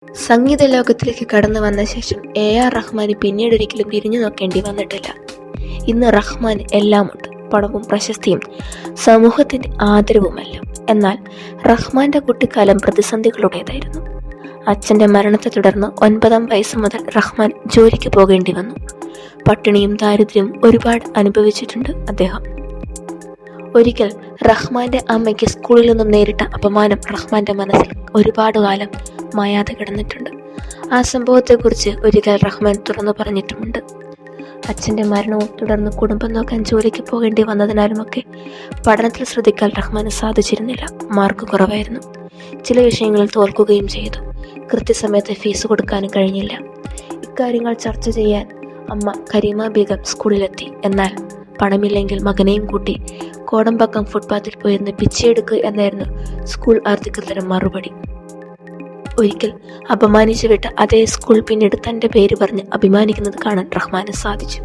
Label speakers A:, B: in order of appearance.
A: സംഗീത ലോകത്തിലേക്ക് കടന്നു വന്ന ശേഷം AR റഹ്മാന് പിന്നീടൊരിക്കലും തിരിഞ്ഞു നോക്കേണ്ടി വന്നിട്ടില്ല. ഇന്ന് റഹ്മാൻ എല്ലാമുണ്ട്, പണവും പ്രശസ്തിയും സമൂഹത്തിന്റെ ആദരവുമല്ല. എന്നാൽ റഹ്മാന്റെ കുട്ടിക്കാലം പ്രതിസന്ധികളുടേതായിരുന്നു. അച്ഛന്റെ മരണത്തെ തുടർന്ന് 9-ാം വയസ്സ് മുതൽ റഹ്മാൻ ജോലിക്ക് പോകേണ്ടി വന്നു. പട്ടിണിയും ദാരിദ്ര്യവും ഒരുപാട് അനുഭവിച്ചിട്ടുണ്ട് അദ്ദേഹം. ഒരിക്കൽ റഹ്മാന്റെ അമ്മയ്ക്ക് സ്കൂളിൽ നിന്നും നേരിട്ട അപമാനം റഹ്മാന്റെ മനസ്സിൽ ഒരുപാട് കാലം മായാതെ കിടന്നിട്ടുണ്ട്. ആ സംഭവത്തെക്കുറിച്ച് ഒരിക്കൽ റഹ്മാൻ തുറന്നു പറഞ്ഞിട്ടുമുണ്ട്. അച്ഛൻ്റെ മരണവും തുടർന്ന് കുടുംബം നോക്കാൻ ജോലിക്ക് പോകേണ്ടി വന്നതിനാലുമൊക്കെ പഠനത്തിൽ ശ്രദ്ധിക്കാൻ റഹ്മാന് സാധിച്ചിരുന്നില്ല. മാർക്ക് കുറവായിരുന്നു. ചില വിഷയങ്ങളിൽ തോൽക്കുകയും ചെയ്തു. കൃത്യസമയത്ത് ഫീസ് കൊടുക്കാനും കഴിഞ്ഞില്ല. ഇക്കാര്യങ്ങൾ ചർച്ച ചെയ്യാൻ അമ്മ കരീമ ബീഗം സ്കൂളിലെത്തി. എന്നാൽ പണമില്ലെങ്കിൽ മകനെയും കൂട്ടി കോടമ്പക്കം ഫുട്പാത്തിൽ പോയിരുന്ന് പിച്ചയെടുക്കുക എന്നായിരുന്നു സ്കൂൾ അധികൃതരുടെ മറുപടി. ഒരിക്കൽ അപമാനിച്ചു വിട്ട അതേ സ്കൂൾ പിന്നീട് തൻ്റെ പേര് പറഞ്ഞ് അഭിമാനിക്കുന്നത് കാണാൻ റഹ്മാന് സാധിച്ചു.